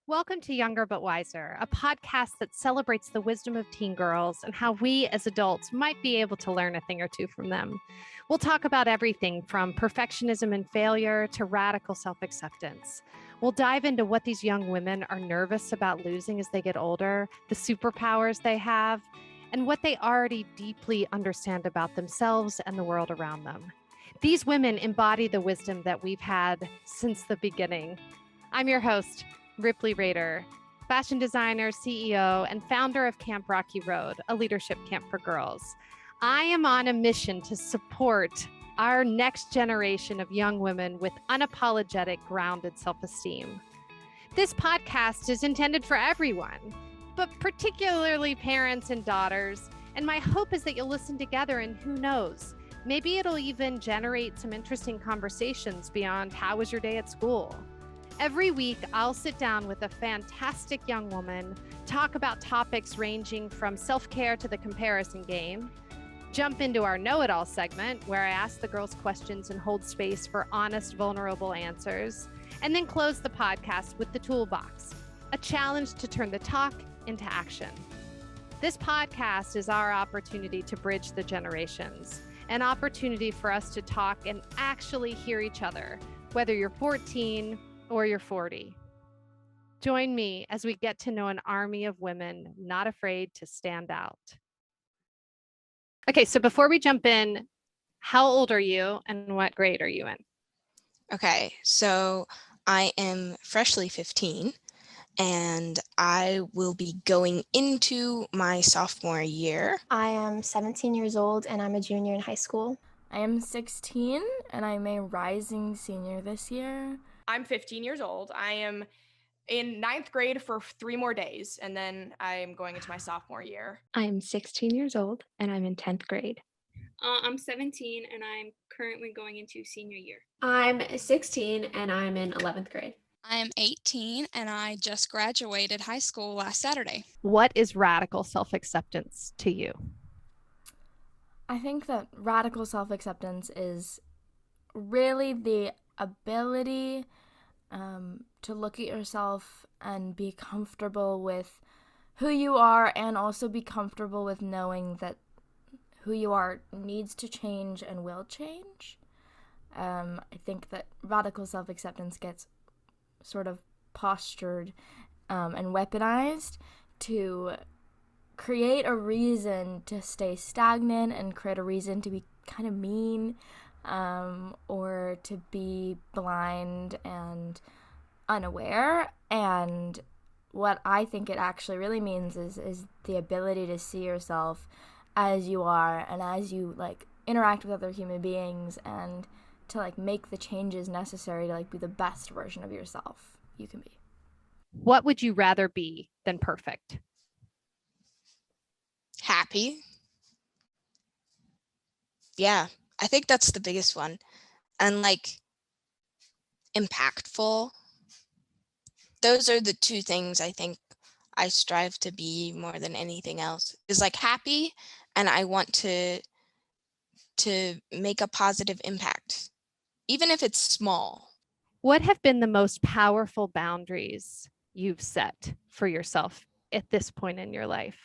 Welcome to Younger But Wiser, a podcast that celebrates the wisdom of teen girls and how we as adults might be able to learn a thing or two from them. We'll talk about everything from perfectionism and failure to radical self-acceptance. We'll dive into what these young women are nervous about losing as they get older, the superpowers they have, and what they already deeply understand about themselves and the world around them. These women embody the wisdom that we've had since the beginning. I'm your host, Ripley Rader, fashion designer, CEO, and founder of Camp Rocky Road, a leadership camp for girls. I am on a mission to support our next generation of young women with unapologetic, grounded self-esteem. This podcast is intended for everyone, but particularly parents and daughters. And my hope is that you'll listen together, and who knows, maybe it'll even generate some interesting conversations beyond how was your day at school. Every week, I'll sit down with a fantastic young woman, talk about topics ranging from self-care to the comparison game, jump into our know-it-all segment where I ask the girls questions and hold space for honest, vulnerable answers, and then close the podcast with the toolbox, a challenge to turn the talk into action. This podcast is our opportunity to bridge the generations, an opportunity for us to talk and actually hear each other, whether you're 14 or you're 40. Join me as we get to know an army of women not afraid to stand out. Okay, so before we jump in, how old are you and what grade are you in? Okay, so I am freshly 15 and I will be going into my sophomore year. I am 17 years old and I'm a junior in high school. I am 16 and I'm a rising senior this year. I'm 15 years old. I am in 9th grade for 3 more days, and then I'm going into my sophomore year. I'm 16 years old and I'm in 10th grade. I'm 17 and I'm currently going into senior year. I'm 16 and I'm in 11th grade. I am 18 and I just graduated high school last Saturday. What is radical self-acceptance to you? I think that radical self-acceptance is really the ability to look at yourself and be comfortable with who you are, and also be comfortable with knowing that who you are needs to change and will change. I think that radical self-acceptance gets sort of postured and weaponized to create a reason to stay stagnant and create a reason to be kind of mean, or to be blind and unaware. And what I think it actually really means is the ability to see yourself as you are and as you interact with other human beings, and to make the changes necessary to be the best version of yourself you can be. What would you rather be than perfect? Happy. Yeah, I think that's the biggest one. And impactful. Those are the two things I think I strive to be more than anything else, is happy, and I want to make a positive impact, even if it's small. What have been the most powerful boundaries you've set for yourself at this point in your life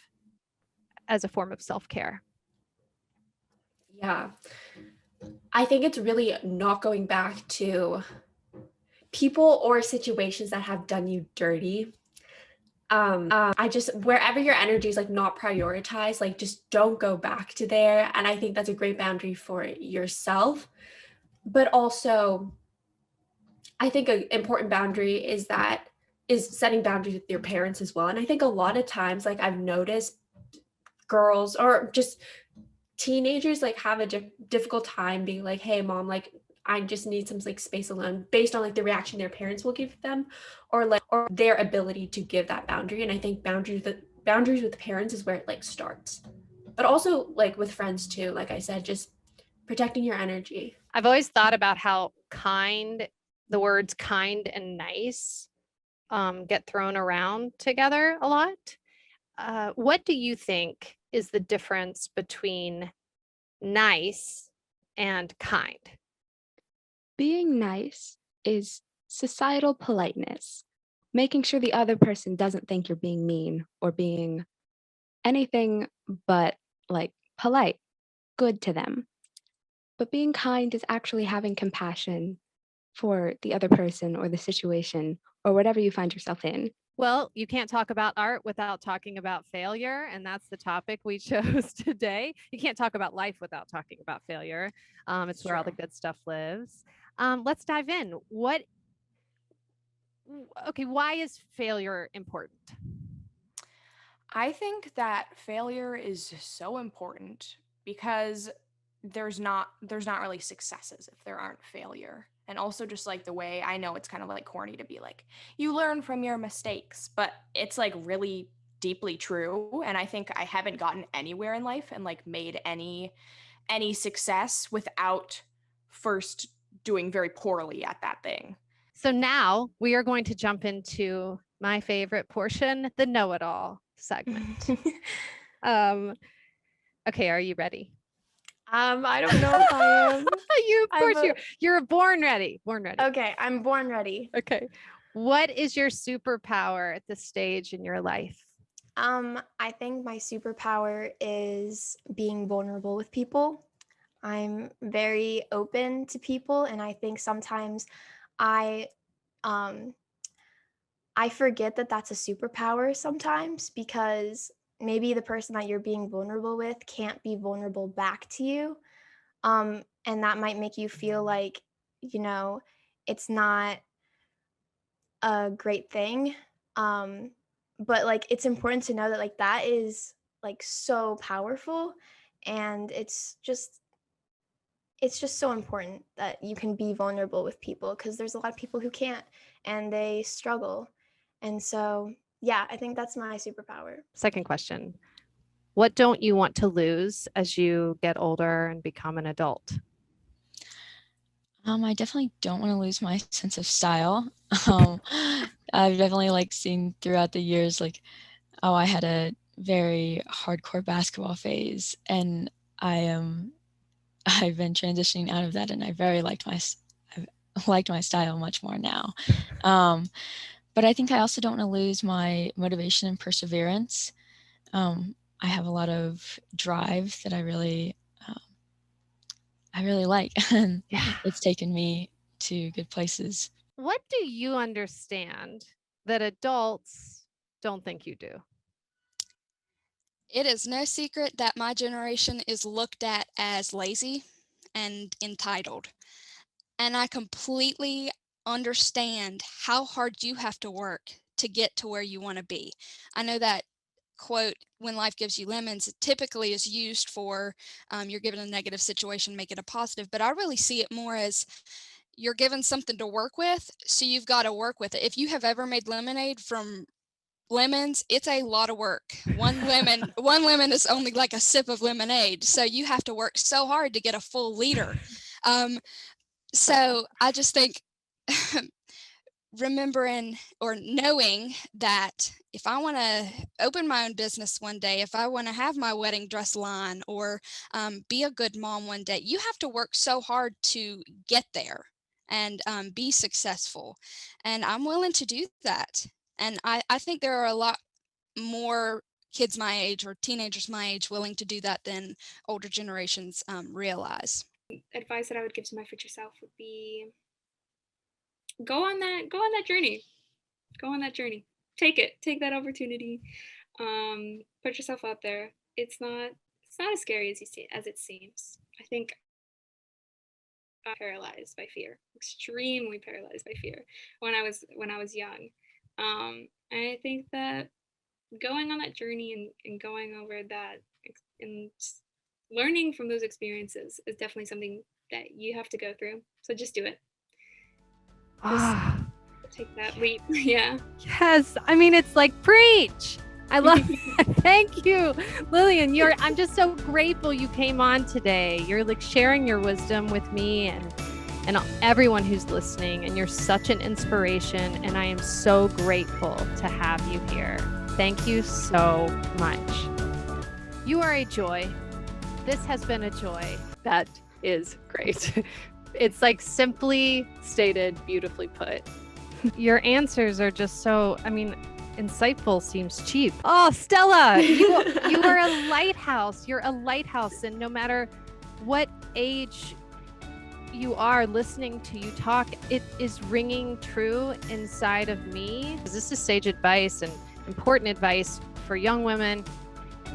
as a form of self-care? Yeah, I think it's really not going back to people or situations that have done you dirty. I just, wherever your energy is not prioritized, just don't go back to there. And I think that's a great boundary for yourself. But also, I think an important boundary is setting boundaries with your parents as well. And I think a lot of times, I've noticed girls or just teenagers have a difficult time being hey, mom, I just need some space alone, based on the reaction their parents will give them, or their ability to give that boundary. And I think boundaries with parents is where it starts, but also with friends too. Like I said, just protecting your energy. I've always thought about how the words kind and nice get thrown around together a lot. What do you think is the difference between nice and kind? Being nice is societal politeness. making sure the other person doesn't think you're being mean or being anything but like polite, good to them. But being kind is actually having compassion for the other person or the situation or whatever you find yourself in. Well, you can't talk about art without talking about failure, and that's the topic we chose today. You can't talk about life without talking about failure. It's where all the good stuff lives. Let's dive in. Why is failure important? I think that failure is so important because there's not really successes if there aren't failure. And also just like the way, I know it's kind of like corny to be like, you learn from your mistakes, but it's like really deeply true. And I think I haven't gotten anywhere in life and like made any success without first doing very poorly at that thing. So now we are going to jump into my favorite portion, the know-it-all segment. Okay, are you ready? I don't know if I am. You're born ready. Born ready. Okay, I'm born ready. Okay. What is your superpower at this stage in your life? I think my superpower is being vulnerable with people. I'm very open to people, and I think sometimes I forget that that's a superpower sometimes, because maybe the person that you're being vulnerable with can't be vulnerable back to you. And that might make you feel like, it's not a great thing. But like, it's important to know that like that is like so powerful, and it's just so important that you can be vulnerable with people, because there's a lot of people who can't and they struggle. And so, yeah, I think that's my superpower. Second question. What don't you want to lose as you get older and become an adult? I definitely don't want to lose my sense of style. I've definitely like seen throughout the years, like, I had a very hardcore basketball phase, and I've been transitioning out of that, and I've liked my style much more now. But I think I also don't want to lose my motivation and perseverance. I have a lot of drive that I really like, and it's taken me to good places. What do you understand that adults don't think you do? It is no secret that my generation is looked at as lazy and entitled. And I completely understand how hard you have to work to get to where you want to be. I know that quote, when life gives you lemons, it typically is used for you're given a negative situation, make it a positive. But I really see it more as you're given something to work with, so you've got to work with it. If you have ever made lemonade from lemons, it's a lot of work. One lemon is only like a sip of lemonade, so you have to work so hard to get a full liter. So I just think remembering or knowing that if I want to open my own business one day, if I want to have my wedding dress line, or be a good mom one day, you have to work so hard to get there and be successful. And I'm willing to do that. And I think there are a lot more kids my age or teenagers my age willing to do that than older generations realize. Advice that I would give to my future self would be go on that journey. Take that opportunity. Put yourself out there. It's not as scary as it seems. I think I'm paralyzed by fear, extremely paralyzed by fear when I was young. And I think that going on that journey and going over that and learning from those experiences is definitely something that you have to go through. So just do it. Take that leap. Yeah. Yes. I mean, it's like preach. I love it. Thank you, Lillian. I'm just so grateful you came on today. You're like sharing your wisdom with me and everyone who's listening, and you're such an inspiration, and I am so grateful to have you here. Thank you so much. You are a joy. This has been a joy. That is great. It's like simply stated, beautifully put. Your answers are just so, I mean, insightful seems cheap. Oh, Stella, you are a lighthouse. You're a lighthouse. And no matter what age you are listening to you talk, it is ringing true inside of me. This is sage advice and important advice for young women,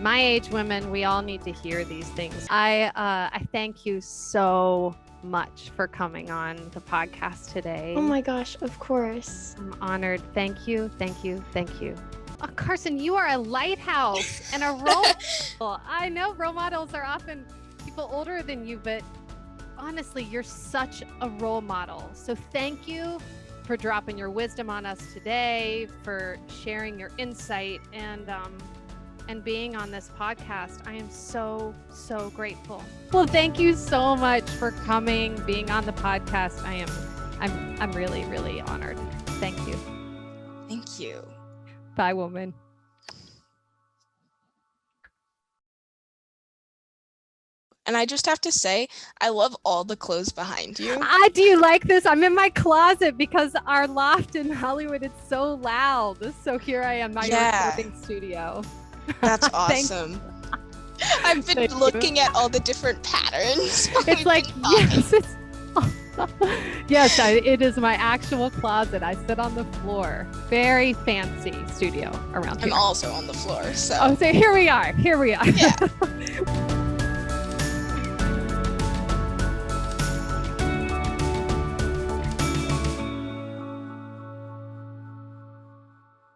my age women. We all need to hear these things. I thank you so much for coming on the podcast today. Oh my gosh, of course. I'm honored. Thank you. Thank you. Thank you. Oh, Carson, you are a lighthouse and a role model. I know role models are often people older than you, but honestly, you're such a role model. So thank you for dropping your wisdom on us today, for sharing your insight and being on this podcast. I am so, so grateful. Well, thank you so much for coming, being on the podcast. I'm really, really honored. Thank you. Thank you. Bye, woman. And I just have to say, I love all the clothes behind you. Do you like this? I'm in my closet because our loft in Hollywood is so loud. So here I am, my recording studio. That's awesome. I've been looking at all the different patterns. It's like, yes, it is my actual closet. I sit on the floor. Very fancy studio around here. I'm also on the floor. So here we are. Yeah.